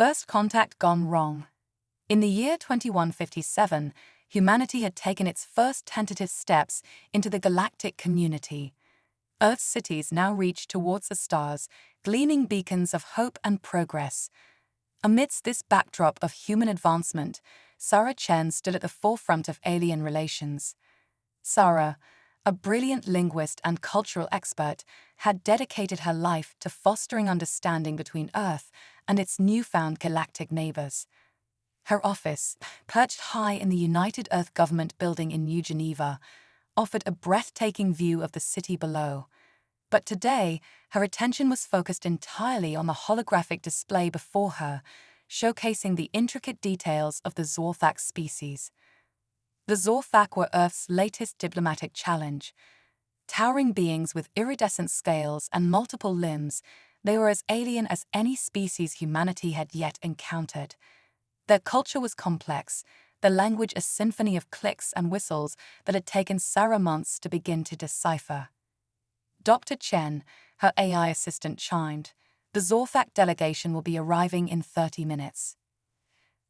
First contact gone wrong. In the year 2157, humanity had taken its first tentative steps into the galactic community. Earth's cities now reached towards the stars, gleaming beacons of hope and progress. Amidst this backdrop of human advancement, Sarah Chen stood at the forefront of alien relations. Sarah, a brilliant linguist and cultural expert, had dedicated her life to fostering understanding between Earth and its newfound galactic neighbors. Her office, perched high in the United Earth Government building in New Geneva, offered a breathtaking view of the city below. But today, her attention was focused entirely on the holographic display before her, showcasing the intricate details of the Zorthak species. The Zorthak were Earth's latest diplomatic challenge. Towering beings with iridescent scales and multiple limbs, they were as alien as any species humanity had yet encountered. Their culture was complex, their language a symphony of clicks and whistles that had taken Sarah months to begin to decipher. Dr. Chen, her AI assistant, chimed. The Zorthak delegation will be arriving in 30 minutes.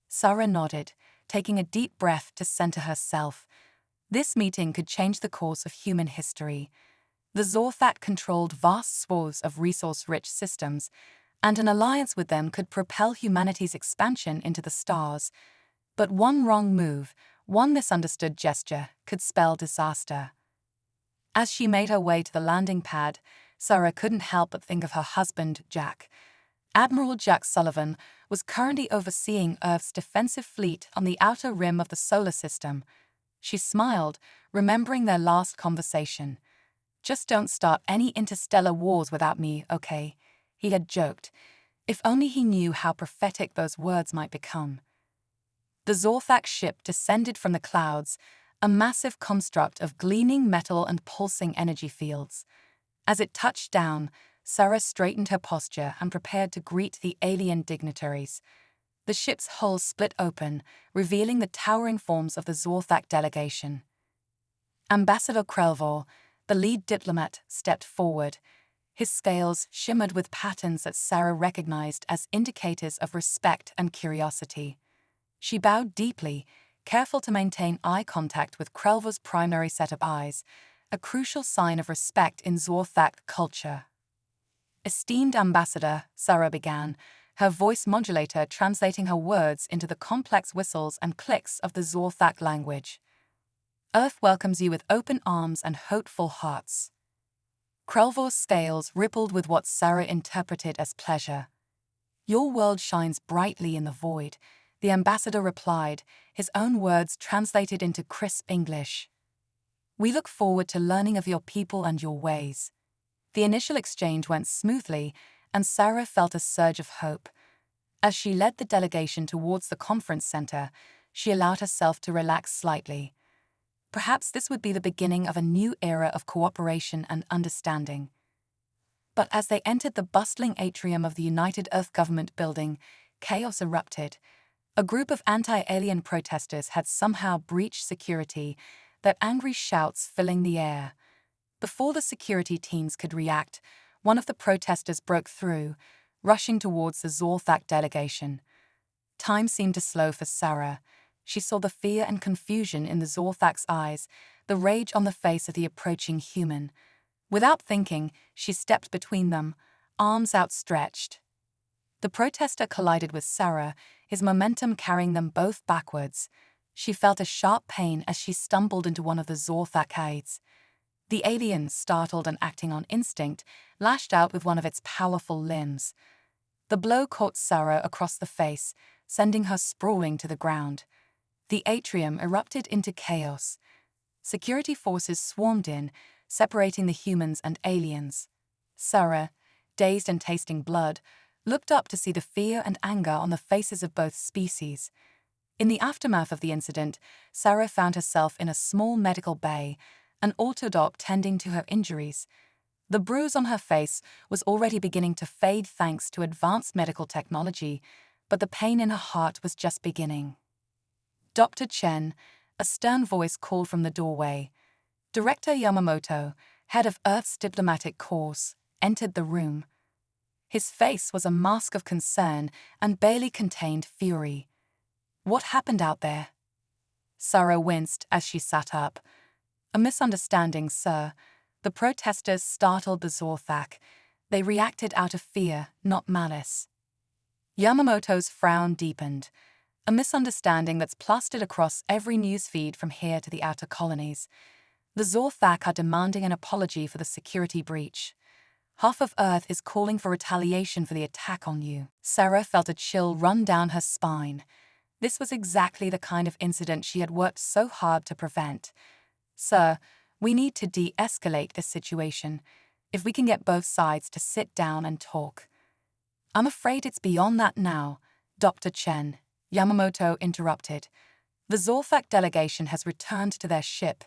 Sarah nodded, taking a deep breath to center herself. This meeting could change the course of human history. The Zorthak controlled vast swaths of resource-rich systems, and an alliance with them could propel humanity's expansion into the stars. But one wrong move, one misunderstood gesture, could spell disaster. As she made her way to the landing pad, Sarah couldn't help but think of her husband, Jack. Admiral Jack Sullivan was currently overseeing Earth's defensive fleet on the outer rim of the solar system. She smiled, remembering their last conversation. "Just don't start any interstellar wars without me, okay?" he had joked. If only he knew how prophetic those words might become. The Zorthak ship descended from the clouds, a massive construct of gleaming metal and pulsing energy fields. As it touched down, Sarah straightened her posture and prepared to greet the alien dignitaries. The ship's hull split open, revealing the towering forms of the Zorthak delegation. Ambassador Krelvor, the lead diplomat, stepped forward. His scales shimmered with patterns that Sarah recognized as indicators of respect and curiosity. She bowed deeply, careful to maintain eye contact with Krelvor's primary set of eyes, a crucial sign of respect in Zorthak culture. "Esteemed Ambassador," Sarah began, her voice modulator translating her words into the complex whistles and clicks of the Zorthak language. "Earth welcomes you with open arms and hopeful hearts." Krelvor's scales rippled with what Sarah interpreted as pleasure. "Your world shines brightly in the void," the ambassador replied, his own words translated into crisp English. "We look forward to learning of your people and your ways." The initial exchange went smoothly, and Sarah felt a surge of hope. As she led the delegation towards the conference center, she allowed herself to relax slightly. Perhaps this would be the beginning of a new era of cooperation and understanding. But as they entered the bustling atrium of the United Earth Government building, chaos erupted. A group of anti-alien protesters had somehow breached security, their angry shouts filling the air. Before the security teams could react, one of the protesters broke through, rushing towards the Zorthak delegation. Time seemed to slow for Sarah. She saw the fear and confusion in the Zorthak's eyes, the rage on the face of the approaching human. Without thinking, she stepped between them, arms outstretched. The protester collided with Sarah, his momentum carrying them both backwards. She felt a sharp pain as she stumbled into one of the Zorthak aides. The alien, startled and acting on instinct, lashed out with one of its powerful limbs. The blow caught Sarah across the face, sending her sprawling to the ground. The atrium erupted into chaos. Security forces swarmed in, separating the humans and aliens. Sarah, dazed and tasting blood, looked up to see the fear and anger on the faces of both species. In the aftermath of the incident, Sarah found herself in a small medical bay, an autodoc tending to her injuries. The bruise on her face was already beginning to fade thanks to advanced medical technology, but the pain in her heart was just beginning. "Dr. Chen," a stern voice called from the doorway. Director Yamamoto, head of Earth's diplomatic corps, entered the room. His face was a mask of concern and barely contained fury. "What happened out there?" Sarah winced as she sat up. "A misunderstanding, sir. The protesters startled the Zorthak. They reacted out of fear, not malice." Yamamoto's frown deepened. "A misunderstanding that's plastered across every newsfeed from here to the outer colonies. The Zorthak are demanding an apology for the security breach. Half of Earth is calling for retaliation for the attack on you." Sarah felt a chill run down her spine. This was exactly the kind of incident she had worked so hard to prevent. "Sir, we need to de-escalate this situation. If we can get both sides to sit down and talk." "I'm afraid it's beyond that now, Dr. Chen," Yamamoto interrupted. "The Zorthak delegation has returned to their ship.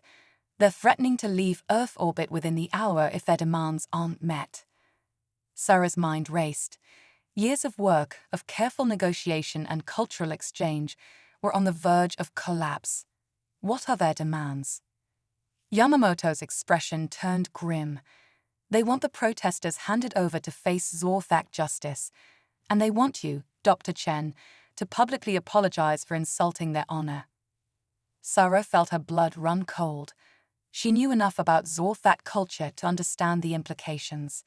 They're threatening to leave Earth orbit within the hour if their demands aren't met." Sarah's mind raced. Years of work, of careful negotiation and cultural exchange, were on the verge of collapse. What are their demands? Yamamoto's expression turned grim. "They want the protesters handed over to face Zorthak justice, and they want you, Dr. Chen, to publicly apologize for insulting their honor." Sarah felt her blood run cold. She knew enough about Zorthak culture to understand the implications.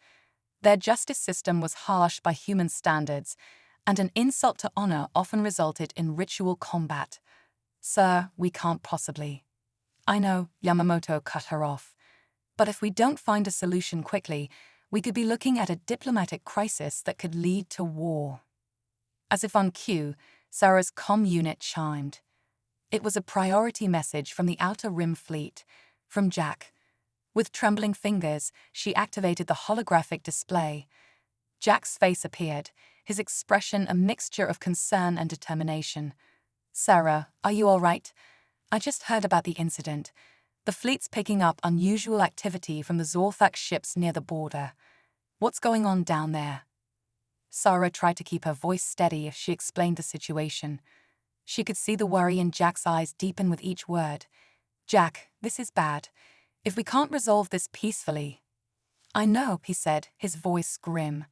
Their justice system was harsh by human standards, and an insult to honor often resulted in ritual combat. "Sir, we can't possibly." "I know," Yamamoto cut her off. "But if we don't find a solution quickly, we could be looking at a diplomatic crisis that could lead to war." As if on cue, Sarah's comm unit chimed. It was a priority message from the Outer Rim Fleet, from Jack. With trembling fingers, she activated the holographic display. Jack's face appeared, his expression a mixture of concern and determination. "Sarah, are you all right? I just heard about the incident. The fleet's picking up unusual activity from the Zorthak ships near the border. What's going on down there?" Sarah tried to keep her voice steady as she explained the situation. She could see the worry in Jack's eyes deepen with each word. "Jack, this is bad. If we can't resolve this peacefully—" "I know," he said, his voice grim.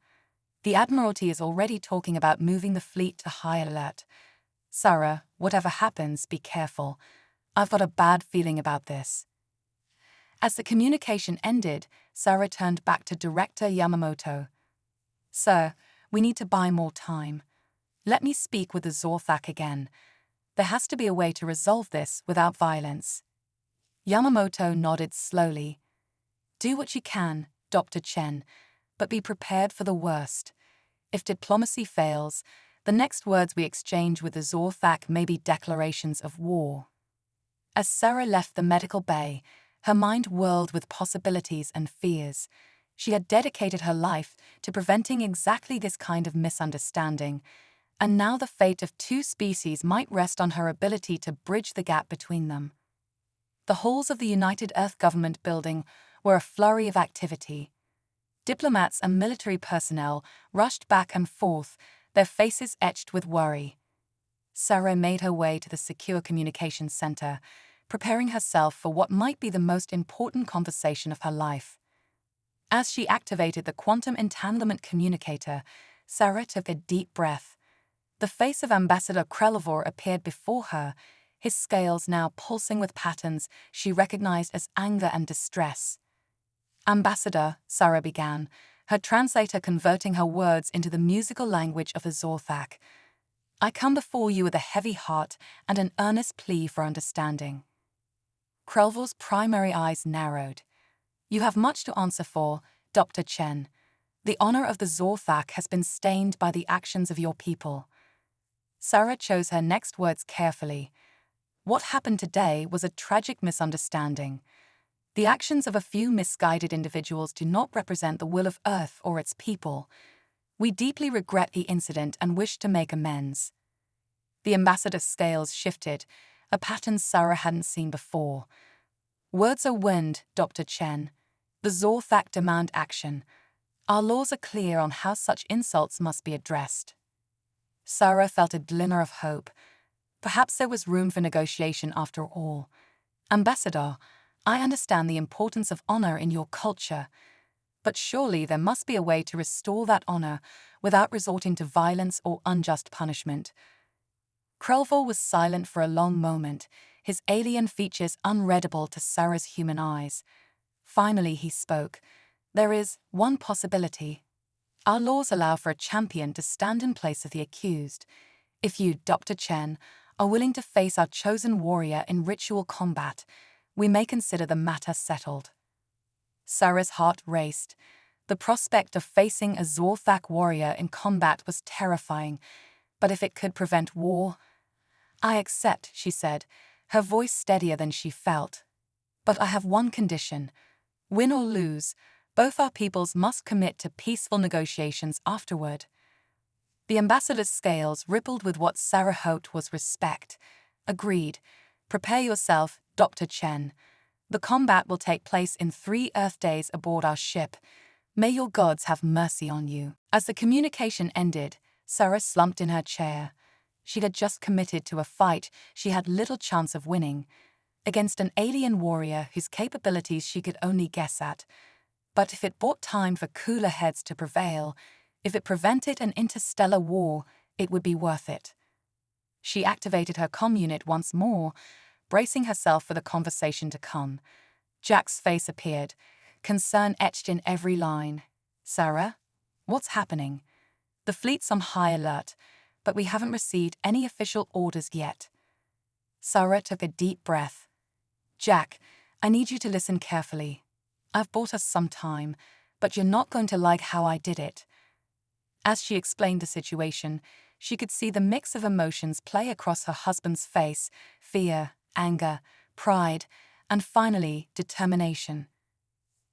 "The Admiralty is already talking about moving the fleet to high alert. Sarah, whatever happens, be careful. I've got a bad feeling about this." As the communication ended, Sarah turned back to Director Yamamoto. "Sir, we need to buy more time. Let me speak with the Zorthak again. There has to be a way to resolve this without violence." Yamamoto nodded slowly. "Do what you can, Dr. Chen, but be prepared for the worst. If diplomacy fails, the next words we exchange with the Zorthak may be declarations of war." As Sarah left the medical bay, her mind whirled with possibilities and fears. She had dedicated her life to preventing exactly this kind of misunderstanding, and now the fate of two species might rest on her ability to bridge the gap between them. The halls of the United Earth Government building were a flurry of activity. Diplomats and military personnel rushed back and forth, their faces etched with worry. Sarah made her way to the secure communications center, preparing herself for what might be the most important conversation of her life. As she activated the quantum entanglement communicator, Sarah took a deep breath. The face of Ambassador Krelvor appeared before her, his scales now pulsing with patterns she recognized as anger and distress. "Ambassador," Sarah began, her translator converting her words into the musical language of the Zorthak, "I come before you with a heavy heart and an earnest plea for understanding." Krelvor's primary eyes narrowed. "You have much to answer for, Dr. Chen. The honor of the Zorthak has been stained by the actions of your people." Sarah chose her next words carefully. What happened today was a tragic misunderstanding. The actions of a few misguided individuals do not represent the will of Earth or its people. We deeply regret the incident and wish to make amends. The ambassador's scales shifted, a pattern Sarah hadn't seen before. "Words are wind, Dr. Chen. The Zorthak demand action. Our laws are clear on how such insults must be addressed." Sarah felt a glimmer of hope. Perhaps there was room for negotiation after all. "Ambassador, I understand the importance of honor in your culture, But surely there must be a way to restore that honor without resorting to violence or unjust punishment. Krelvor was silent for a long moment, his alien features unreadable to Sarah's human eyes. Finally he spoke. There is one possibility. Our laws allow for a champion to stand in place of the accused. If you, Dr. Chen, are willing to face our chosen warrior in ritual combat, we may consider the matter settled. Sarah's heart raced. The prospect of facing a Zorthak warrior in combat was terrifying, but if it could prevent war— I accept, she said, her voice steadier than she felt. But I have one condition. Win or lose, both our peoples must commit to peaceful negotiations afterward. The ambassador's scales rippled with what Sarah hoped was respect. Agreed. Prepare yourself, Dr. Chen. The combat will take place in 3 Earth days aboard our ship. May your gods have mercy on you. As the communication ended, Sarah slumped in her chair. She had just committed to a fight she had little chance of winning, against an alien warrior whose capabilities she could only guess at. But if it bought time for cooler heads to prevail, if it prevented an interstellar war, it would be worth it. She activated her comm unit once more, bracing herself for the conversation to come. Jack's face appeared, concern etched in every line. Sarah? What's happening? The fleet's on high alert, but we haven't received any official orders yet. Sarah took a deep breath. Jack, I need you to listen carefully. I've bought us some time, but you're not going to like how I did it. As she explained the situation, she could see the mix of emotions play across her husband's face: fear, anger, pride, and finally, determination.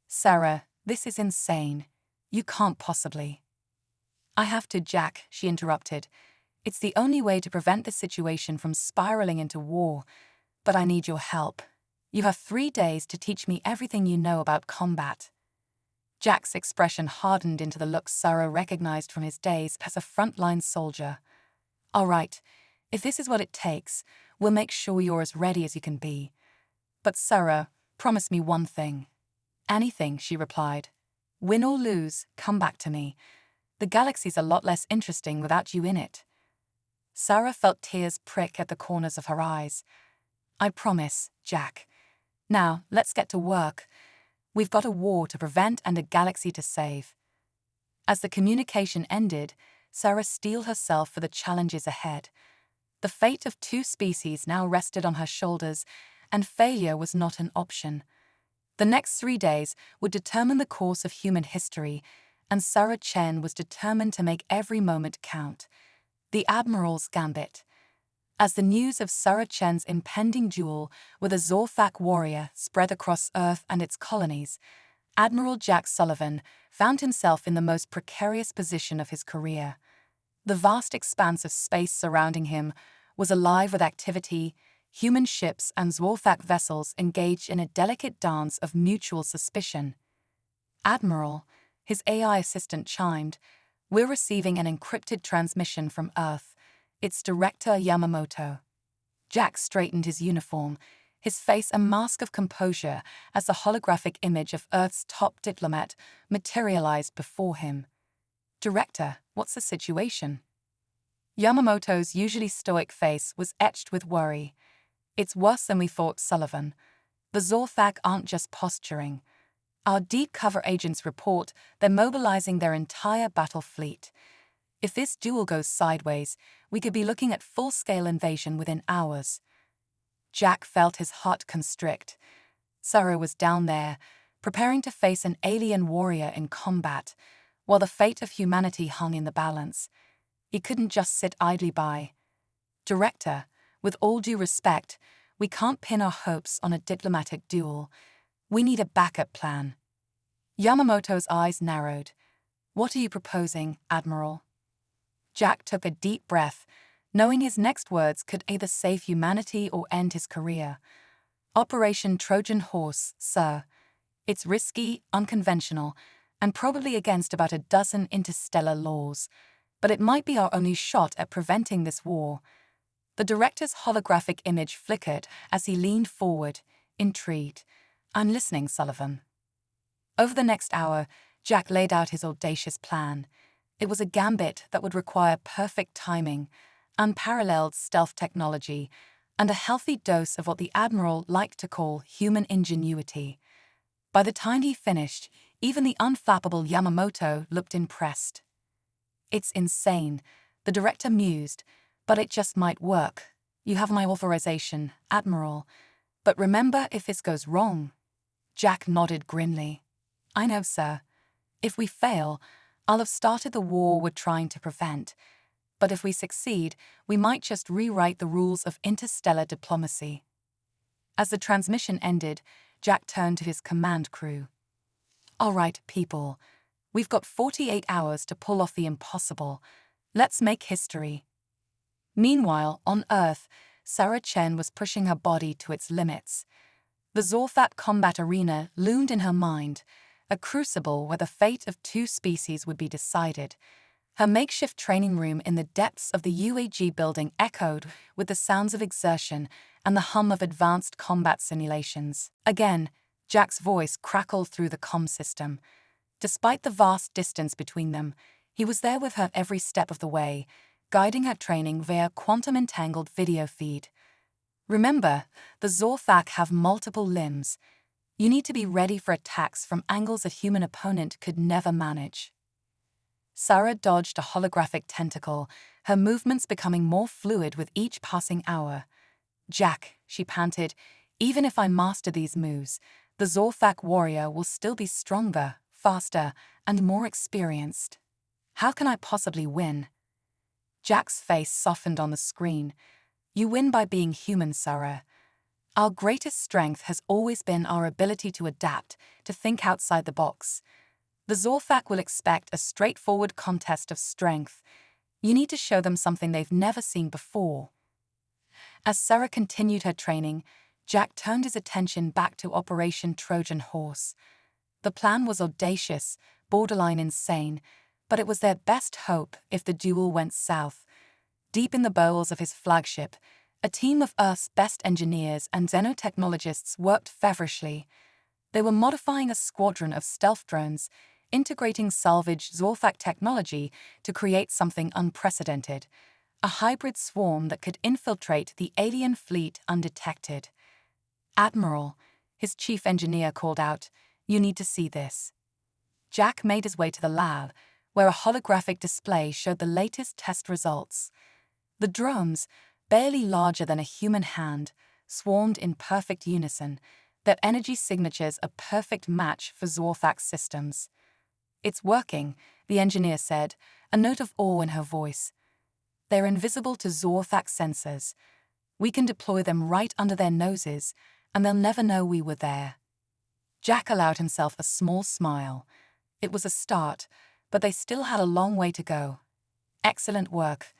Sarah, this is insane. You can't possibly. I have to, Jack, she interrupted. It's the only way to prevent this situation from spiraling into war, but I need your help. You have 3 days to teach me everything you know about combat. Jack's expression hardened into the look Sarah recognized from his days as a frontline soldier. All right, if this is what it takes, we'll make sure you're as ready as you can be. But Sarah, promise me one thing. Anything, she replied. Win or lose, come back to me. The galaxy's a lot less interesting without you in it. Sarah felt tears prick at the corners of her eyes. I promise, Jack. Now, let's get to work. We've got a war to prevent and a galaxy to save. As the communication ended, Sarah steeled herself for the challenges ahead. The fate of 2 species now rested on her shoulders, and failure was not an option. The next 3 days would determine the course of human history, and Sarah Chen was determined to make every moment count. The Admiral's Gambit. As the news of Sarah Chen's impending duel with a Zorthak warrior spread across Earth and its colonies, Admiral Jack Sullivan found himself in the most precarious position of his career. The vast expanse of space surrounding him was alive with activity. Human ships and Zorthak vessels engaged in a delicate dance of mutual suspicion. Admiral, his AI assistant chimed, we're receiving an encrypted transmission from Earth. It's Director Yamamoto. Jack straightened his uniform, his face a mask of composure as the holographic image of Earth's top diplomat materialized before him. Director, what's the situation? Yamamoto's usually stoic face was etched with worry. It's worse than we thought, Sullivan. The Zorthak aren't just posturing. Our deep cover agents report they're mobilizing their entire battle fleet. If this duel goes sideways, we could be looking at full-scale invasion within hours. Jack felt his heart constrict. Sarah was down there, preparing to face an alien warrior in combat, while the fate of humanity hung in the balance. He couldn't just sit idly by. Director, with all due respect, we can't pin our hopes on a diplomatic duel. We need a backup plan. Yamamoto's eyes narrowed. What are you proposing, Admiral? Jack took a deep breath, knowing his next words could either save humanity or end his career. Operation Trojan Horse, sir. It's risky, unconventional, and probably against about a dozen interstellar laws, but it might be our only shot at preventing this war. The director's holographic image flickered as he leaned forward, intrigued. I'm listening, Sullivan. Over the next hour, Jack laid out his audacious plan. It was a gambit that would require perfect timing, unparalleled stealth technology, and a healthy dose of what the Admiral liked to call human ingenuity. By the time he finished, even the unflappable Yamamoto looked impressed. "It's insane," the director mused, "but it just might work. You have my authorization, Admiral. But remember if this goes wrong." Jack nodded grimly. "I know, sir. If we fail, I'll have started the war we're trying to prevent. But if we succeed, we might just rewrite the rules of interstellar diplomacy." As the transmission ended, Jack turned to his command crew. "All right, people. We've got 48 hours to pull off the impossible. Let's make history." Meanwhile, on Earth, Sarah Chen was pushing her body to its limits. The Zorfat combat arena loomed in her mind, a crucible where the fate of two species would be decided. Her makeshift training room in the depths of the UAG building echoed with the sounds of exertion and the hum of advanced combat simulations. Again, Jack's voice crackled through the comm system. Despite the vast distance between them, he was there with her every step of the way, guiding her training via quantum-entangled video feed. "Remember, the Zorfak have multiple limbs. You need to be ready for attacks from angles a human opponent could never manage." Sarah dodged a holographic tentacle, her movements becoming more fluid with each passing hour. "Jack," she panted, "even if I master these moves, the Zorfak warrior will still be stronger, faster, and more experienced. How can I possibly win?" Jack's face softened on the screen. "You win by being human, Sarah. Our greatest strength has always been our ability to adapt, to think outside the box. The Zorfak will expect a straightforward contest of strength. You need to show them something they've never seen before." As Sarah continued her training, Jack turned his attention back to Operation Trojan Horse. The plan was audacious, borderline insane, but it was their best hope if the duel went south. Deep in the bowels of his flagship, a team of Earth's best engineers and xenotechnologists worked feverishly. They were modifying a squadron of stealth drones, integrating salvaged Zorfak technology to create something unprecedented, a hybrid swarm that could infiltrate the alien fleet undetected. "Admiral," his chief engineer called out, "you need to see this." Jack made his way to the lab, where a holographic display showed the latest test results. The drones, barely larger than a human hand, swarmed in perfect unison, their energy signatures a perfect match for Zorfak's systems. "It's working," the engineer said, a note of awe in her voice. "They're invisible to Zorfak sensors. We can deploy them right under their noses, and they'll never know we were there." Jack allowed himself a small smile. It was a start, but they still had a long way to go. "Excellent work.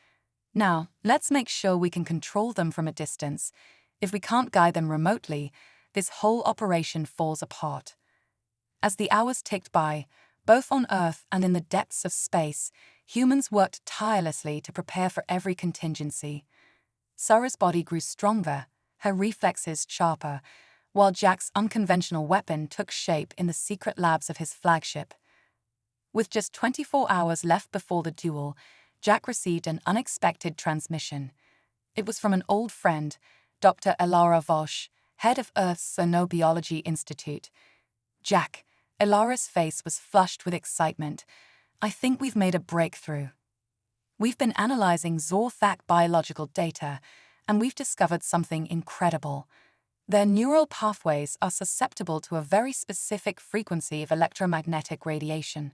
Now, let's make sure we can control them from a distance. If we can't guide them remotely, this whole operation falls apart." As the hours ticked by, both on Earth and in the depths of space, humans worked tirelessly to prepare for every contingency. Sarah's body grew stronger, her reflexes sharper, while Jack's unconventional weapon took shape in the secret labs of his flagship. With just 24 hours left before the duel, Jack received an unexpected transmission. It was from an old friend, Dr. Elara Vosch, head of Earth's Xenobiology Institute. "Jack," Elara's face was flushed with excitement, "I think we've made a breakthrough. We've been analyzing Zorfak biological data, and we've discovered something incredible. Their neural pathways are susceptible to a very specific frequency of electromagnetic radiation.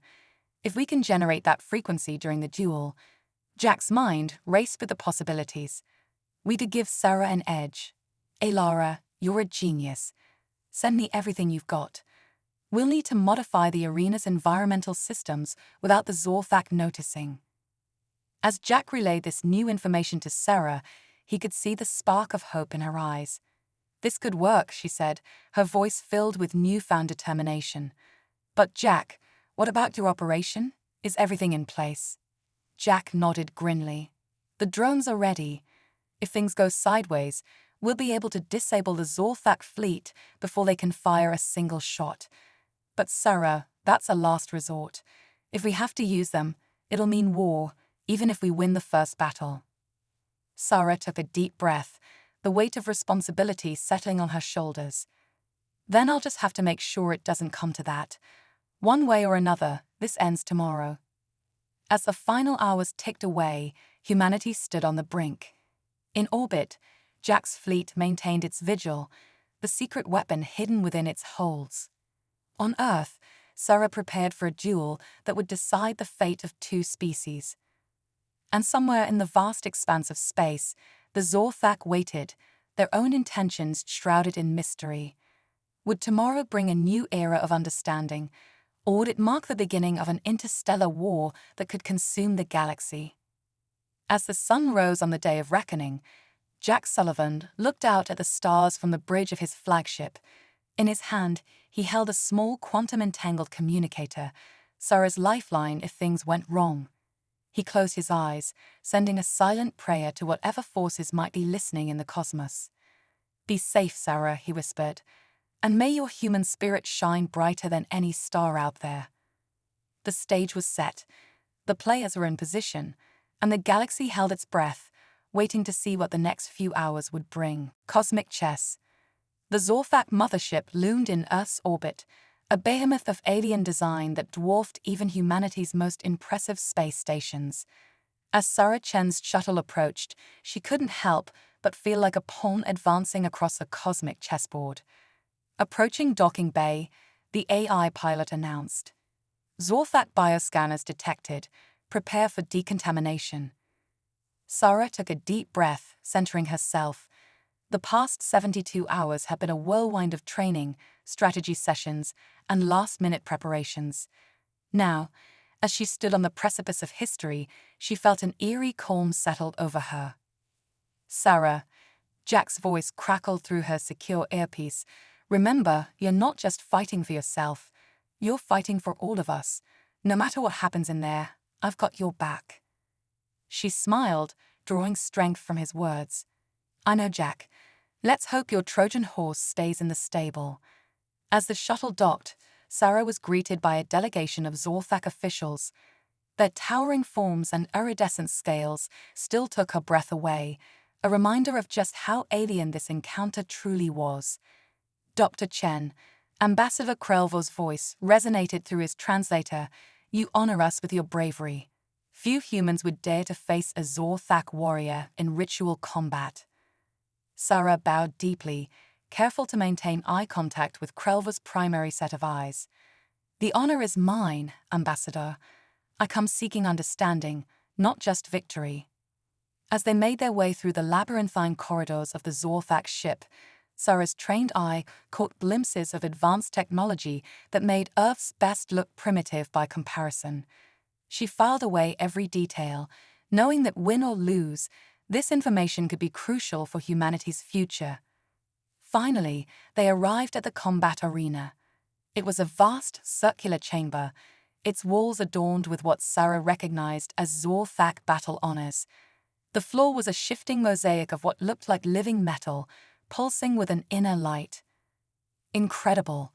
If we can generate that frequency during the duel..." Jack's mind raced with the possibilities. "We could give Sarah an edge. Elara, you're a genius. Send me everything you've got. We'll need to modify the arena's environmental systems without the Zorfak noticing." As Jack relayed this new information to Sarah, he could see the spark of hope in her eyes. "This could work," she said, her voice filled with newfound determination. "But Jack, what about your operation? Is everything in place?" Jack nodded grimly. "The drones are ready. If things go sideways, we'll be able to disable the Zorfak fleet before they can fire a single shot. But Sarah, That's a last resort. If we have to use them, it'll mean war, even if we win the first battle. Sarah took a deep breath, the weight of responsibility settling on her shoulders. Then I'll just have to make sure it doesn't come to that. One way or another, this ends tomorrow. As the final hours ticked away, humanity stood on the brink. In orbit, Jack's fleet maintained its vigil, the secret weapon hidden within its holds. On Earth, Sarah prepared for a duel that would decide the fate of two species. And somewhere in the vast expanse of space, the Zorthak waited, their own intentions shrouded in mystery. Would tomorrow bring a new era of understanding, or would it mark the beginning of an interstellar war that could consume the galaxy? As the sun rose on the day of reckoning, Jack Sullivan looked out at the stars from the bridge of his flagship. In his hand, he held a small quantum-entangled communicator, Sarah's lifeline if things went wrong. He closed his eyes, sending a silent prayer to whatever forces might be listening in the cosmos. "Be safe, Sarah," he whispered, "and may your human spirit shine brighter than any star out there." The stage was set, the players were in position, and the galaxy held its breath, waiting to see what the next few hours would bring. Cosmic chess. The Zorthak mothership loomed in Earth's orbit, a behemoth of alien design that dwarfed even humanity's most impressive space stations. As Sarah Chen's shuttle approached, she couldn't help but feel like a pawn advancing across a cosmic chessboard. Approaching docking bay, the AI pilot announced, "Zorthak bioscanners detected. Prepare for decontamination." Sarah took a deep breath, centering herself. The past 72 hours had been a whirlwind of training, strategy sessions, and last-minute preparations. Now, as she stood on the precipice of history, she felt an eerie calm settled over her. "Sarah," Jack's voice crackled through her secure earpiece, "remember, you're not just fighting for yourself. You're fighting for all of us. No matter what happens in there, I've got your back." She smiled, drawing strength from his words. "I know, Jack. Let's hope your Trojan horse stays in the stable." As the shuttle docked, Sarah was greeted by a delegation of Zorthak officials. Their towering forms and iridescent scales still took her breath away, a reminder of just how alien this encounter truly was. Dr. Chen, Ambassador Krelvor's voice resonated through his translator, "You honor us with your bravery. Few humans would dare to face a Zorthak warrior in ritual combat." Sarah bowed deeply, careful to maintain eye contact with Krelvor's primary set of eyes. "The honor is mine, Ambassador. I come seeking understanding, not just victory." As they made their way through the labyrinthine corridors of the Zorthak ship, Sarah's trained eye caught glimpses of advanced technology that made Earth's best look primitive by comparison. She filed away every detail, knowing that win or lose, this information could be crucial for humanity's future. Finally, they arrived at the combat arena. It was a vast, circular chamber, its walls adorned with what Sarah recognized as Zorthak battle honors. The floor was a shifting mosaic of what looked like living metal, pulsing with an inner light. "Incredible,"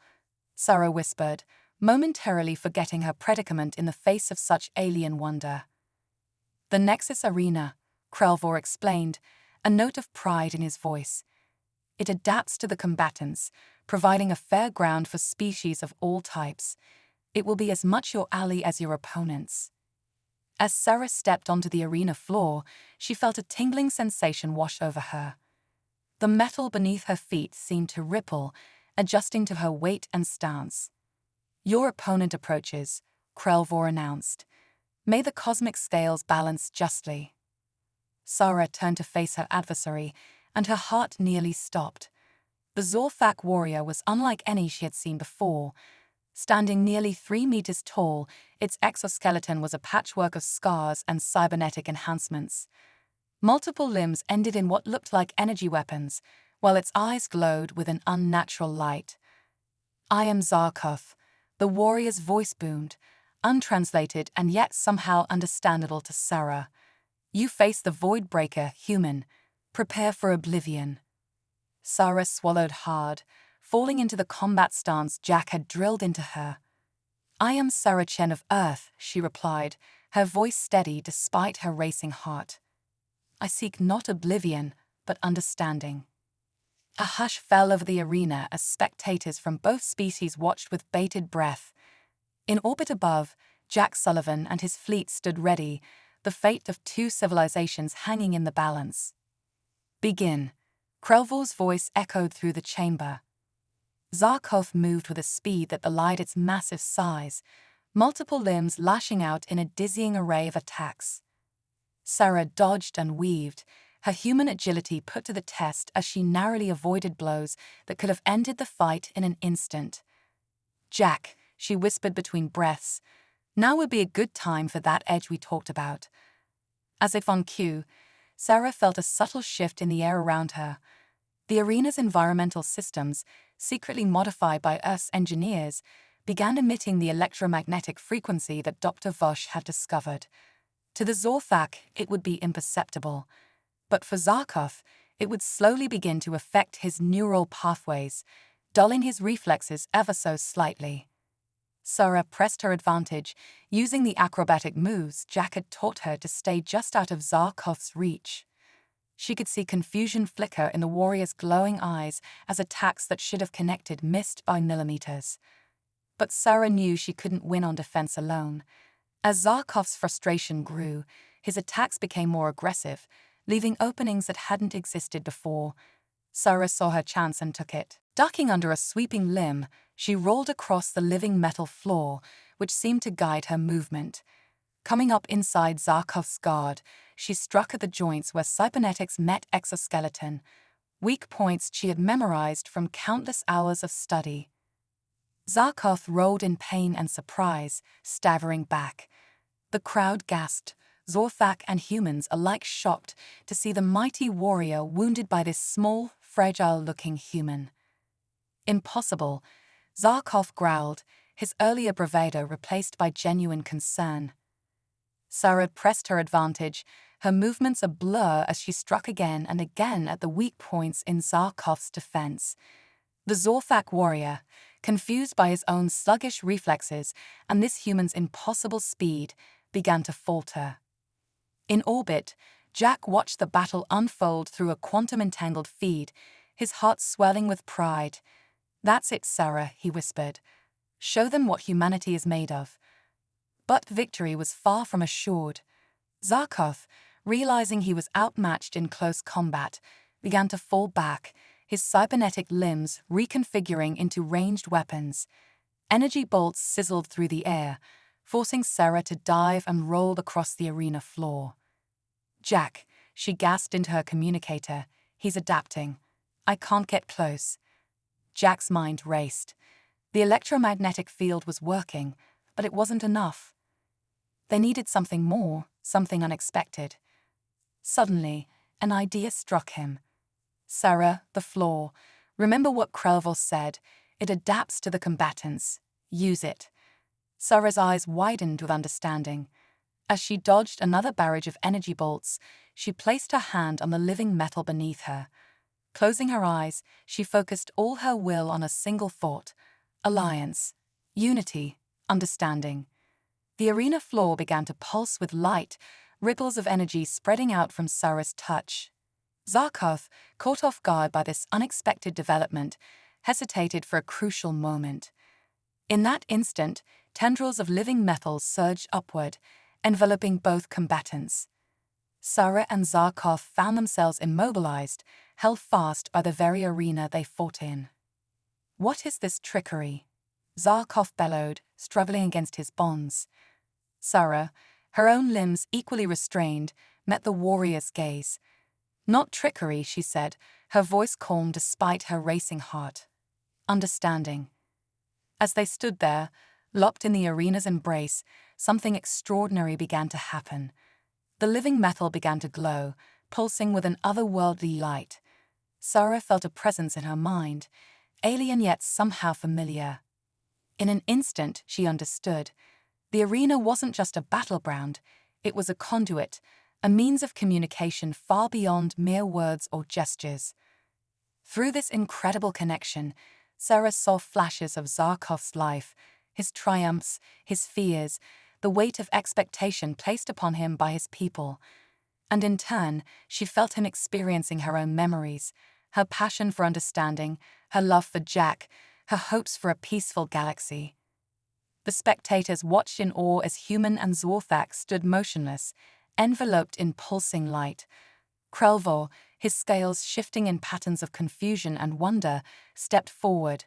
Sarah whispered, momentarily forgetting her predicament in the face of such alien wonder. "The Nexus Arena," Krelvor explained, a note of pride in his voice. "It adapts to the combatants, providing a fair ground for species of all types. It will be as much your ally as your opponents." As Sarah stepped onto the arena floor, she felt a tingling sensation wash over her. The metal beneath her feet seemed to ripple, adjusting to her weight and stance. "Your opponent approaches," Krelvor announced. "May the cosmic scales balance justly." Sarah turned to face her adversary, and her heart nearly stopped. The Zorthak warrior was unlike any she had seen before. Standing nearly 3 meters tall, its exoskeleton was a patchwork of scars and cybernetic enhancements. Multiple limbs ended in what looked like energy weapons, while its eyes glowed with an unnatural light. "I am Zarkoth," the warrior's voice boomed, untranslated and yet somehow understandable to Sarah. "You face the Voidbreaker, human. Prepare for oblivion." Sarah swallowed hard, falling into the combat stance Jack had drilled into her. "I am Sarah Chen of Earth," she replied, her voice steady despite her racing heart. "I seek not oblivion, but understanding." A hush fell over the arena as spectators from both species watched with bated breath. In orbit above, Jack Sullivan and his fleet stood ready, the fate of two civilizations hanging in the balance. "Begin," Krelvor's voice echoed through the chamber. Zarkov moved with a speed that belied its massive size, multiple limbs lashing out in a dizzying array of attacks. Sarah dodged and weaved, her human agility put to the test as she narrowly avoided blows that could have ended the fight in an instant. "Jack," she whispered between breaths, "now would be a good time for that edge we talked about." As if on cue, Sarah felt a subtle shift in the air around her. The arena's environmental systems, secretly modified by Earth's engineers, began emitting the electromagnetic frequency that Dr. Vosh had discovered. To the Zorthak, it would be imperceptible, but for Zarkov, it would slowly begin to affect his neural pathways, dulling his reflexes ever so slightly. Sarah pressed her advantage, using the acrobatic moves Jack had taught her to stay just out of Zarkov's reach. She could see confusion flicker in the warrior's glowing eyes as attacks that should have connected missed by millimeters. But Sarah knew she couldn't win on defense alone. As Zarkov's frustration grew, his attacks became more aggressive, leaving openings that hadn't existed before. Sarah saw her chance and took it. Ducking under a sweeping limb, she rolled across the living metal floor, which seemed to guide her movement. Coming up inside Zarkov's guard, she struck at the joints where cybernetics met exoskeleton, weak points she had memorized from countless hours of study. Zarkov rolled in pain and surprise, staggering back. The crowd gasped, Zorthak and humans alike shocked to see the mighty warrior wounded by this small, fragile-looking human. "Impossible," Zarkov growled, his earlier bravado replaced by genuine concern. Sarah pressed her advantage, her movements a blur as she struck again and again at the weak points in Zarkov's defense. The Zorthak warrior, confused by his own sluggish reflexes and this human's impossible speed, began to falter. In orbit, Jack watched the battle unfold through a quantum-entangled feed, his heart swelling with pride. "That's it, Sarah," he whispered. "Show them what humanity is made of." But victory was far from assured. Zarkov, realizing he was outmatched in close combat, began to fall back, his cybernetic limbs reconfiguring into ranged weapons. Energy bolts sizzled through the air, forcing Sarah to dive and roll across the arena floor. "Jack," she gasped into her communicator, "he's adapting. I can't get close." Jack's mind raced. The electromagnetic field was working, but it wasn't enough. They needed something more, something unexpected. Suddenly, an idea struck him. "Sarah, the floor. Remember what Krelvor said. It adapts to the combatants. Use it." Sarah's eyes widened with understanding. As she dodged another barrage of energy bolts, she placed her hand on the living metal beneath her. Closing her eyes, she focused all her will on a single thought: alliance, unity, understanding. The arena floor began to pulse with light, ripples of energy spreading out from Sarah's touch. Zarkov, caught off guard by this unexpected development, hesitated for a crucial moment. In that instant, tendrils of living metal surged upward, enveloping both combatants. Sarah and Zarkov found themselves immobilized, held fast by the very arena they fought in. "What is this trickery?" Zarkov bellowed, struggling against his bonds. Sarah, her own limbs equally restrained, met the warrior's gaze. "Not trickery," she said, her voice calm despite her racing heart. "Understanding." As they stood there, locked in the arena's embrace, something extraordinary began to happen. The living metal began to glow, pulsing with an otherworldly light. Sarah felt a presence in her mind, alien yet somehow familiar. In an instant, she understood. The arena wasn't just a battleground, it was a conduit, a means of communication far beyond mere words or gestures. Through this incredible connection, Sarah saw flashes of Zarkov's life, his triumphs, his fears, the weight of expectation placed upon him by his people. And in turn, she felt him experiencing her own memories, her passion for understanding, her love for Jack, her hopes for a peaceful galaxy. The spectators watched in awe as Human and Zorthak stood motionless, enveloped in pulsing light. Krelvor, his scales shifting in patterns of confusion and wonder, stepped forward.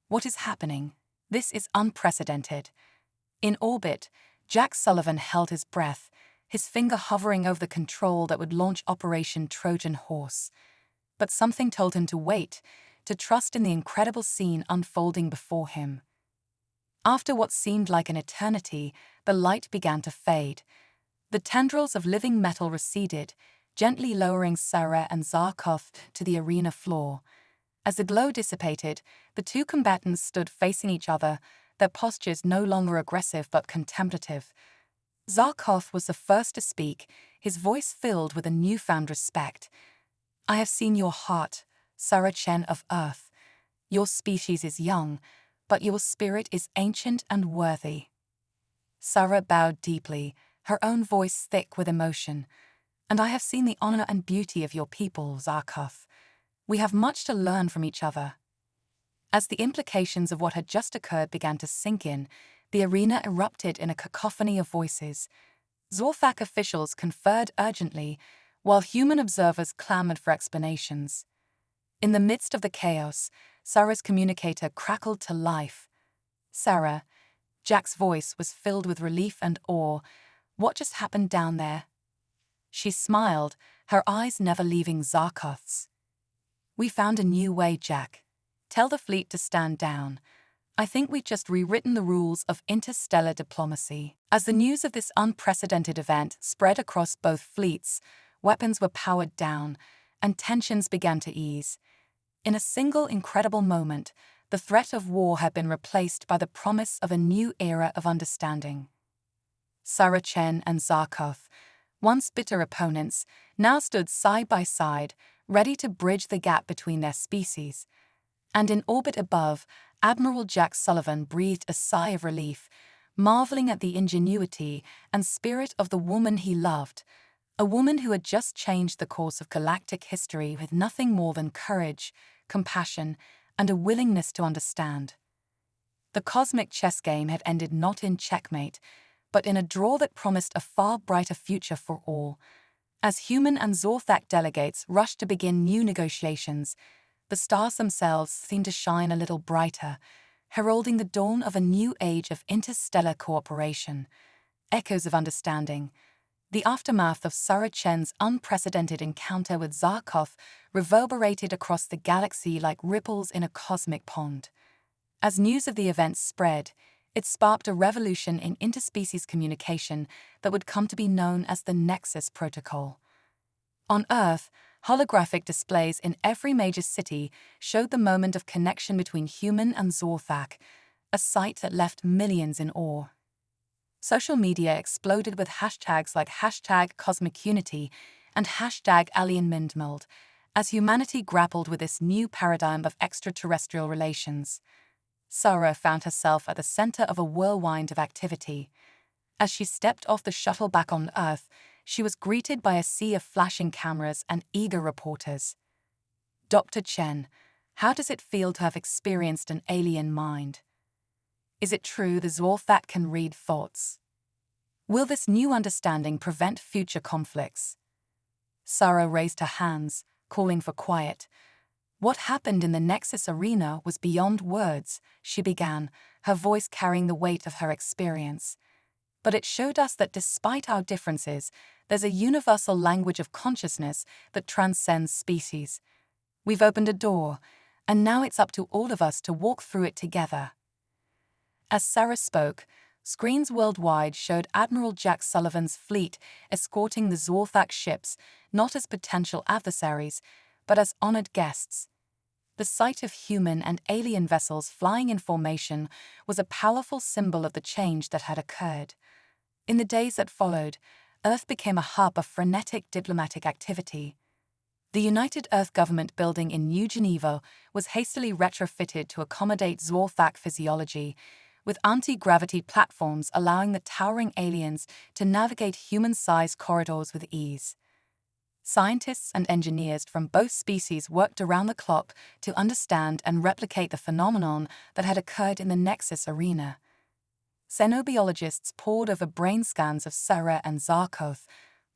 What is happening? This is unprecedented. In orbit, Jack Sullivan held his breath, his finger hovering over the control that would launch Operation Trojan Horse. But something told him to wait, to trust in the incredible scene unfolding before him. After what seemed like an eternity, the light began to fade. The tendrils of living metal receded, gently lowering Sarah and Zarkov to the arena floor. As the glow dissipated, the two combatants stood facing each other, their postures no longer aggressive but contemplative. Zarkov was the first to speak, his voice filled with a newfound respect. "I have seen your heart, Sarah Chen of Earth. Your species is young, but your spirit is ancient and worthy." Sarah bowed deeply, her own voice thick with emotion. "And I have seen the honor and beauty of your people, Zarkov. We have much to learn from each other." As the implications of what had just occurred began to sink in, the arena erupted in a cacophony of voices. Zorthak officials conferred urgently, while human observers clamored for explanations. In the midst of the chaos, Sarah's communicator crackled to life. "Sarah," Jack's voice was filled with relief and awe. "What just happened down there?" She smiled, her eyes never leaving Zarkov's. "We found a new way, Jack. Tell the fleet to stand down. I think we've just rewritten the rules of interstellar diplomacy." As the news of this unprecedented event spread across both fleets, weapons were powered down, and tensions began to ease. In a single incredible moment, the threat of war had been replaced by the promise of a new era of understanding. Sarah Chen and Zarkov, once bitter opponents, now stood side by side, ready to bridge the gap between their species. And in orbit above, Admiral Jack Sullivan breathed a sigh of relief, marveling at the ingenuity and spirit of the woman he loved, a woman who had just changed the course of galactic history with nothing more than courage, compassion, and a willingness to understand. The cosmic chess game had ended not in checkmate, but in a draw that promised a far brighter future for all. As Human and Zorthak delegates rushed to begin new negotiations, the stars themselves seemed to shine a little brighter, heralding the dawn of a new age of interstellar cooperation. Echoes of understanding. The aftermath of Sarah Chen's unprecedented encounter with Zarkov reverberated across the galaxy like ripples in a cosmic pond. As news of the event spread, it sparked a revolution in interspecies communication that would come to be known as the Nexus Protocol. On Earth, holographic displays in every major city showed the moment of connection between Human and Zorthak, a sight that left millions in awe. Social media exploded with hashtags like #CosmicUnity and #AlienMindmeld as humanity grappled with this new paradigm of extraterrestrial relations. Sarah found herself at the center of a whirlwind of activity. As she stepped off the shuttle back on Earth, she was greeted by a sea of flashing cameras and eager reporters. "Dr. Chen, how does it feel to have experienced an alien mind? Is it true the Zorthak can read thoughts? Will this new understanding prevent future conflicts?" Sarah raised her hands, calling for quiet. "What happened in the Nexus arena was beyond words," she began, her voice carrying the weight of her experience. "But it showed us that despite our differences, there's a universal language of consciousness that transcends species. We've opened a door, and now it's up to all of us to walk through it together." As Sarah spoke, screens worldwide showed Admiral Jack Sullivan's fleet escorting the Zorthak ships not as potential adversaries, but as honored guests. The sight of human and alien vessels flying in formation was a powerful symbol of the change that had occurred. In the days that followed, Earth became a hub of frenetic diplomatic activity. The United Earth Government building in New Geneva was hastily retrofitted to accommodate Zorthak physiology, with anti-gravity platforms allowing the towering aliens to navigate human-sized corridors with ease. Scientists and engineers from both species worked around the clock to understand and replicate the phenomenon that had occurred in the Nexus arena. Xenobiologists pored over brain scans of Sarah and Zarkoth,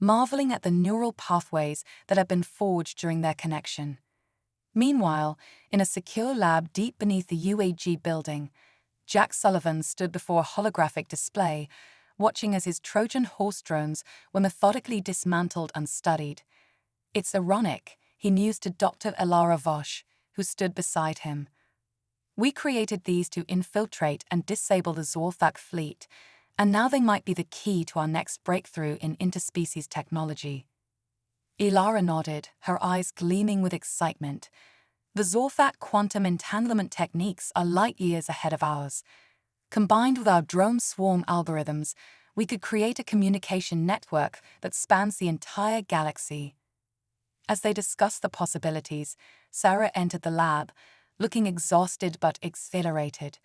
marveling at the neural pathways that had been forged during their connection. Meanwhile, in a secure lab deep beneath the UAG building, Jack Sullivan stood before a holographic display, watching as his Trojan horse drones were methodically dismantled and studied. "It's ironic," he mused to Dr. Elara Vosh, who stood beside him. "We created these to infiltrate and disable the Zorthak fleet, and now they might be the key to our next breakthrough in interspecies technology." Elara nodded, her eyes gleaming with excitement. "The Zorthak quantum entanglement techniques are light years ahead of ours. Combined with our drone swarm algorithms, we could create a communication network that spans the entire galaxy." As they discussed the possibilities, Sarah entered the lab, looking exhausted but exhilarated.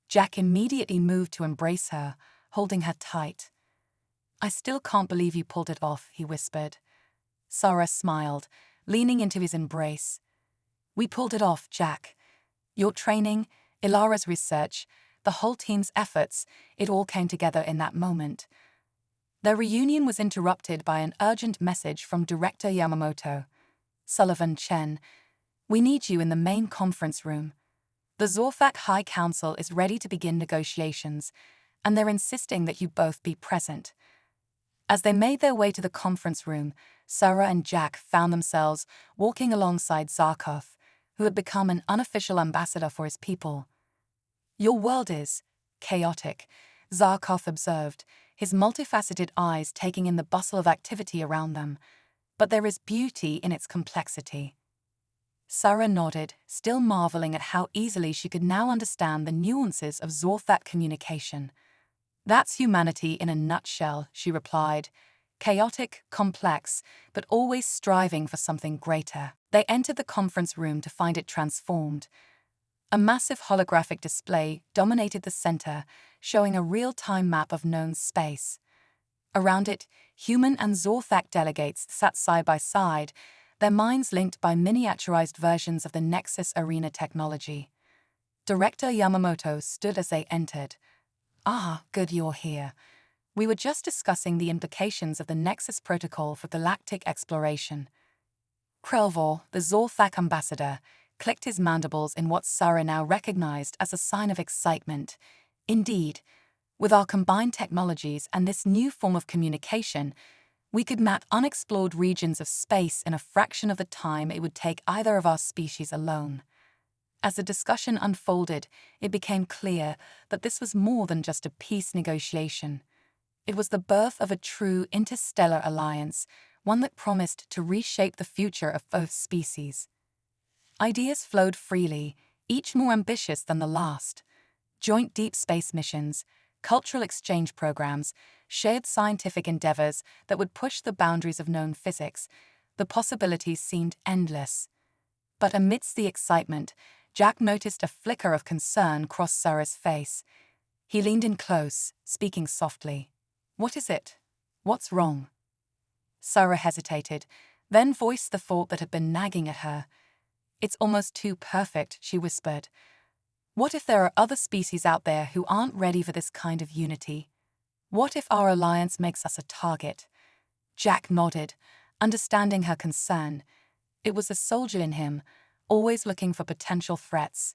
Jack immediately moved to embrace her, holding her tight. "I still can't believe you pulled it off," he whispered. Sarah smiled, leaning into his embrace. "We pulled it off, Jack. Your training, Ilara's research, the whole team's efforts, it all came together in that moment." Their reunion was interrupted by an urgent message from Director Yamamoto. "Sullivan Chen, we need you in the main conference room. The Zorthak High Council is ready to begin negotiations, and they're insisting that you both be present." As they made their way to the conference room, Sarah and Jack found themselves walking alongside Zarkoth, who had become an unofficial ambassador for his people. "Your world is chaotic," Zarkoth observed, his multifaceted eyes taking in the bustle of activity around them. "But there is beauty in its complexity." Sarah nodded, still marveling at how easily she could now understand the nuances of Zorthak communication. "That's humanity in a nutshell," she replied. "Chaotic, complex, but always striving for something greater." They entered the conference room to find it transformed. A massive holographic display dominated the center, showing a real-time map of known space. Around it, human and Zorthak delegates sat side by side, their minds linked by miniaturized versions of the Nexus arena technology. Director Yamamoto stood as they entered. "Ah, good you're here. We were just discussing the implications of the Nexus protocol for galactic exploration." Krelvor, the Zorthak ambassador, clicked his mandibles in what Sarah now recognized as a sign of excitement. "Indeed, with our combined technologies and this new form of communication, we could map unexplored regions of space in a fraction of the time it would take either of our species alone." As the discussion unfolded, it became clear that this was more than just a peace negotiation. It was the birth of a true interstellar alliance, one that promised to reshape the future of both species. Ideas flowed freely, each more ambitious than the last. Joint deep space missions, cultural exchange programs, shared scientific endeavors that would push the boundaries of known physics. The possibilities seemed endless. But amidst the excitement, Jack noticed a flicker of concern cross Sarah's face. He leaned in close, speaking softly. "What is it? What's wrong?" Sarah hesitated, then voiced the thought that had been nagging at her. "It's almost too perfect," she whispered. "What if there are other species out there who aren't ready for this kind of unity? What if our alliance makes us a target?" Jack nodded, understanding her concern. It was the soldier in him, always looking for potential threats.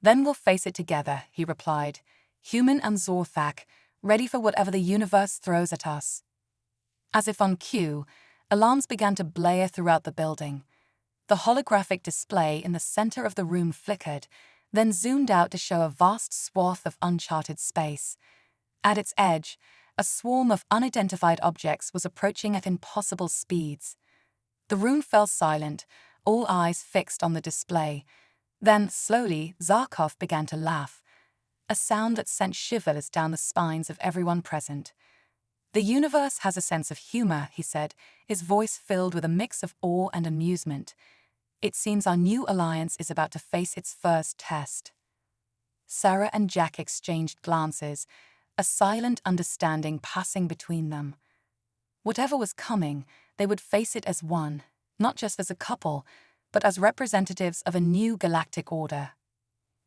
"Then we'll face it together," he replied. "Human and Zorthak, ready for whatever the universe throws at us." As if on cue, alarms began to blare throughout the building. The holographic display in the center of the room flickered, then zoomed out to show a vast swath of uncharted space. At its edge, a swarm of unidentified objects was approaching at impossible speeds. The room fell silent, all eyes fixed on the display. Then, slowly, Zarkoth began to laugh, a sound that sent shivers down the spines of everyone present. "The universe has a sense of humor," he said, his voice filled with a mix of awe and amusement. "It seems our new alliance is about to face its first test." Sarah and Jack exchanged glances, a silent understanding passing between them. Whatever was coming, they would face it as one, not just as a couple, but as representatives of a new galactic order.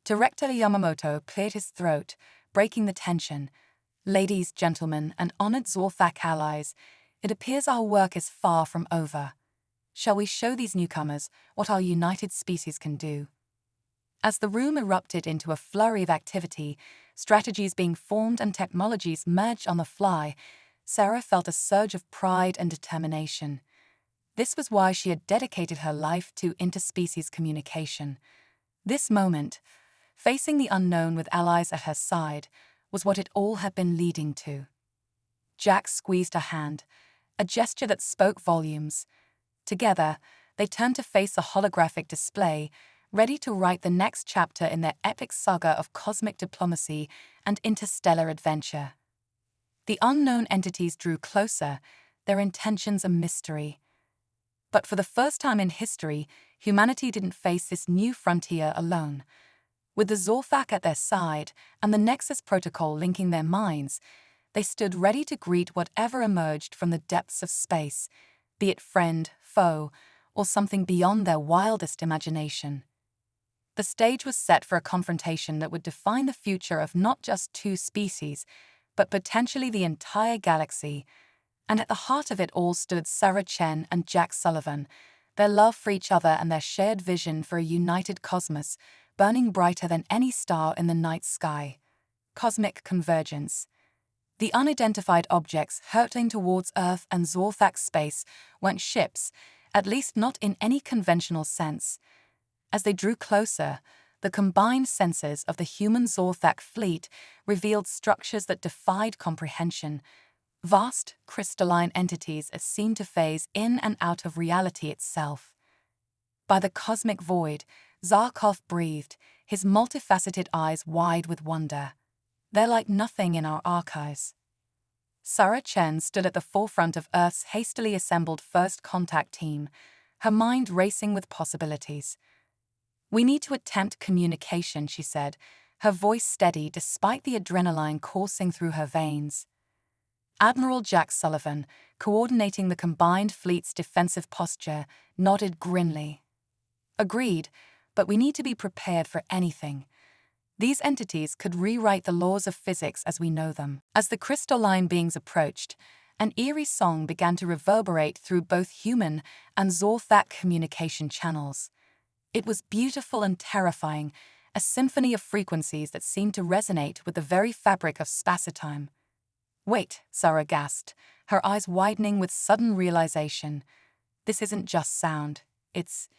Director Yamamoto cleared his throat, breaking the tension. Ladies, gentlemen, and honored Zorthak allies, it appears our work is far from over. Shall we show these newcomers what our united species can do? As the room erupted into a flurry of activity, strategies being formed and technologies merged on the fly, Sarah felt a surge of pride and determination. This was why she had dedicated her life to interspecies communication. This moment, facing the unknown with allies at her side, was what it all had been leading to. Jack squeezed her hand, a gesture that spoke volumes. Together, they turned to face a holographic display, ready to write the next chapter in their epic saga of cosmic diplomacy and interstellar adventure. The unknown entities drew closer, their intentions a mystery. But for the first time in history, humanity didn't face this new frontier alone. With the Zorthak at their side and the Nexus protocol linking their minds, they stood ready to greet whatever emerged from the depths of space, be it friend, foe, or something beyond their wildest imagination. The stage was set for a confrontation that would define the future of not just two species, but potentially the entire galaxy. And at the heart of it all stood Sarah Chen and Jack Sullivan, their love for each other and their shared vision for a united cosmos, burning brighter than any star in the night sky. Cosmic convergence. The unidentified objects hurtling towards Earth and Zorthak space weren't ships, at least not in any conventional sense. As they drew closer, the combined senses of the human Zorthak fleet revealed structures that defied comprehension. Vast, crystalline entities that seemed to phase in and out of reality itself. By the cosmic void, Zarkov breathed, his multifaceted eyes wide with wonder. They're like nothing in our archives. Sarah Chen stood at the forefront of Earth's hastily assembled first contact team, her mind racing with possibilities. We need to attempt communication, she said, her voice steady despite the adrenaline coursing through her veins. Admiral Jack Sullivan, coordinating the combined fleet's defensive posture, nodded grimly. Agreed, but we need to be prepared for anything. These entities could rewrite the laws of physics as we know them. As the crystalline beings approached, an eerie song began to reverberate through both human and Zorthak communication channels. It was beautiful and terrifying, a symphony of frequencies that seemed to resonate with the very fabric of spacetime. Wait, Sarah gasped, her eyes widening with sudden realization. This isn't just sound. It's...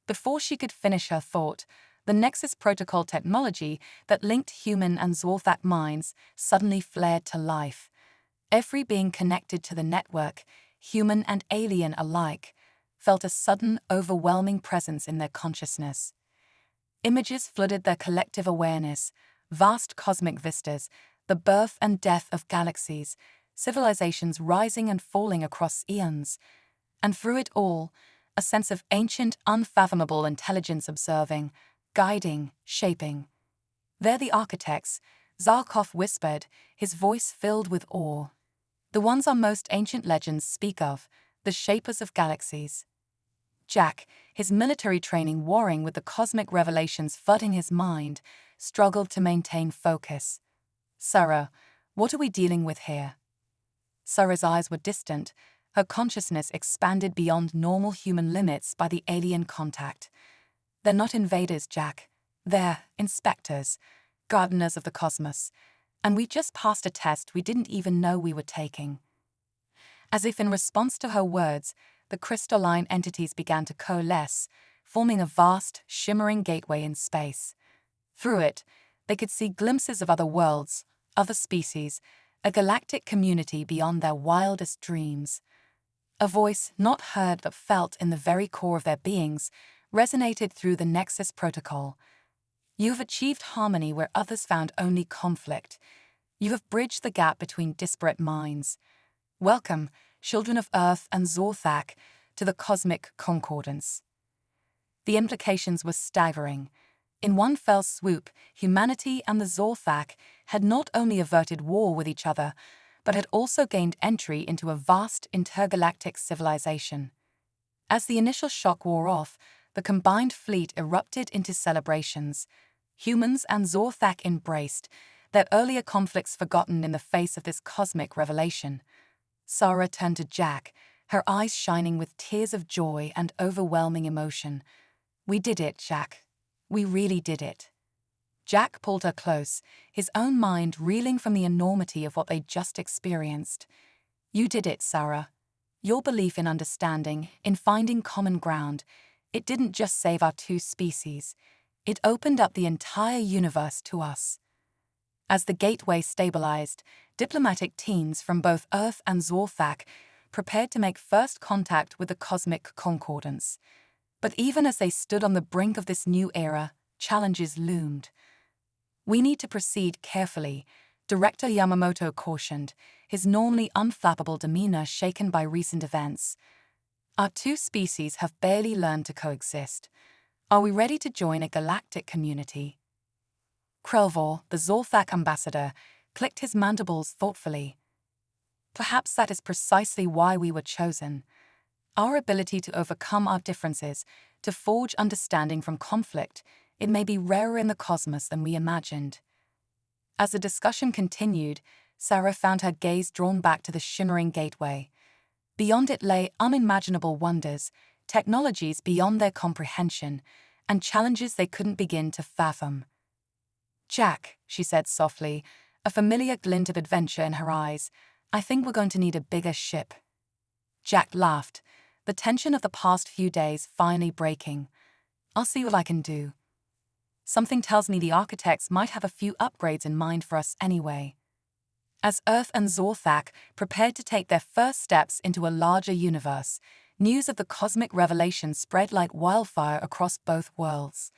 Before she could finish her thought, the Nexus protocol technology that linked human and Zorthak minds suddenly flared to life. Every being connected to the network, human and alien alike, felt a sudden, overwhelming presence in their consciousness. Images flooded their collective awareness, vast cosmic vistas, the birth and death of galaxies, civilizations rising and falling across eons. And through it all, a sense of ancient, unfathomable intelligence observing, guiding, shaping. They're the architects, Zarkov whispered, his voice filled with awe. The ones our most ancient legends speak of, the shapers of galaxies. Jack, his military training warring with the cosmic revelations flooding his mind, struggled to maintain focus. Sarah, what are we dealing with here? Sarah's eyes were distant, her consciousness expanded beyond normal human limits by the alien contact. They're not invaders, Jack. They're inspectors, gardeners of the cosmos, and we just passed a test we didn't even know we were taking. As if in response to her words, the crystalline entities began to coalesce, forming a vast, shimmering gateway in space. Through it, they could see glimpses of other worlds, other species, a galactic community beyond their wildest dreams. A voice not heard but felt in the very core of their beings resonated through the Nexus protocol. You have achieved harmony where others found only conflict. You have bridged the gap between disparate minds. Welcome, children of Earth and Zorthak, to the cosmic concordance. The implications were staggering. In one fell swoop, humanity and the Zorthak had not only averted war with each other, but had also gained entry into a vast intergalactic civilization. As the initial shock wore off, the combined fleet erupted into celebrations. Humans and Zorthak embraced, their earlier conflicts forgotten in the face of this cosmic revelation. Sarah turned to Jack, her eyes shining with tears of joy and overwhelming emotion. "We did it, Jack. We really did it." Jack pulled her close, his own mind reeling from the enormity of what they'd just experienced. "You did it, Sarah. Your belief in understanding, in finding common ground, it didn't just save our two species. It opened up the entire universe to us." As the gateway stabilized, diplomatic teams from both Earth and Zorthak prepared to make first contact with the cosmic concordance. But even as they stood on the brink of this new era, challenges loomed. "We need to proceed carefully," Director Yamamoto cautioned, his normally unflappable demeanor shaken by recent events. "Our two species have barely learned to coexist. Are we ready to join a galactic community?" Krelvor, the Zorthak ambassador, clicked his mandibles thoughtfully. "Perhaps that is precisely why we were chosen. Our ability to overcome our differences, to forge understanding from conflict, it may be rarer in the cosmos than we imagined." As the discussion continued, Sarah found her gaze drawn back to the shimmering gateway. Beyond it lay unimaginable wonders, technologies beyond their comprehension, and challenges they couldn't begin to fathom. "Jack," she said softly, a familiar glint of adventure in her eyes, "I think we're going to need a bigger ship." Jack laughed, the tension of the past few days finally breaking. "I'll see what I can do. Something tells me the architects might have a few upgrades in mind for us anyway." As Earth and Zorthak prepared to take their first steps into a larger universe, news of the cosmic revelation spread like wildfire across both worlds.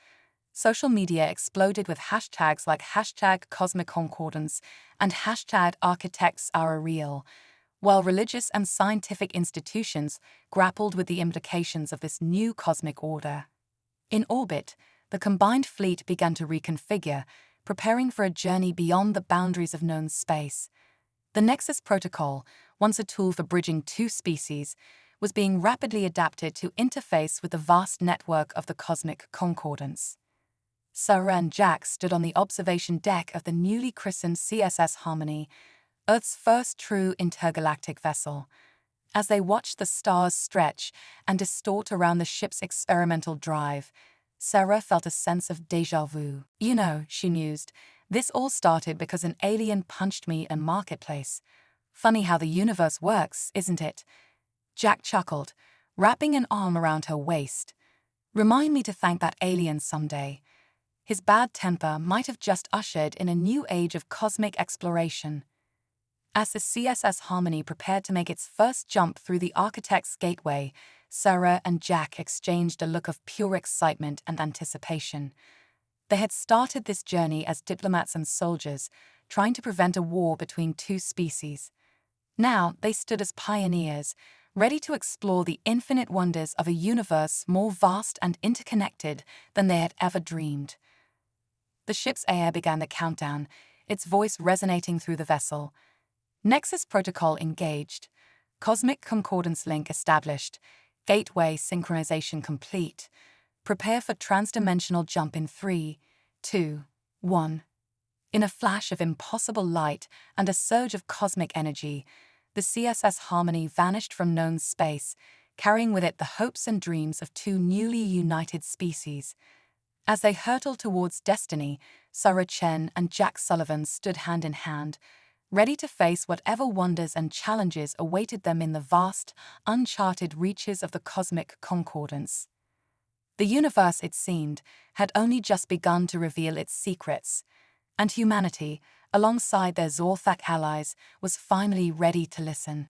Social media exploded with hashtags like #CosmicConcordance and #ArchitectsAreAreal, while religious and scientific institutions grappled with the implications of this new cosmic order. In orbit, the combined fleet began to reconfigure, preparing for a journey beyond the boundaries of known space. The Nexus Protocol, once a tool for bridging two species, was being rapidly adapted to interface with the vast network of the cosmic concordance. Sarah and Jack stood on the observation deck of the newly christened CSS Harmony, Earth's first true intergalactic vessel. As they watched the stars stretch and distort around the ship's experimental drive, Sarah felt a sense of déjà vu. "You know," she mused, "this all started because an alien punched me in a marketplace. Funny how the universe works, isn't it?" Jack chuckled, wrapping an arm around her waist. "Remind me to thank that alien someday." His bad temper might have just ushered in a new age of cosmic exploration. As the CSS Harmony prepared to make its first jump through the Architect's Gateway, Sarah and Jack exchanged a look of pure excitement and anticipation. They had started this journey as diplomats and soldiers, trying to prevent a war between two species. Now they stood as pioneers, ready to explore the infinite wonders of a universe more vast and interconnected than they had ever dreamed. The ship's air began the countdown, its voice resonating through the vessel. Nexus Protocol engaged. Cosmic Concordance Link established. Gateway synchronization complete. Prepare for transdimensional jump in 3, 2, 1. In a flash of impossible light and a surge of cosmic energy, the CSS Harmony vanished from known space, carrying with it the hopes and dreams of two newly united species. As they hurtled towards destiny, Sarah Chen and Jack Sullivan stood hand in hand, ready to face whatever wonders and challenges awaited them in the vast, uncharted reaches of the cosmic concordance. The universe, it seemed, had only just begun to reveal its secrets, and humanity, alongside their Zorthak allies, was finally ready to listen.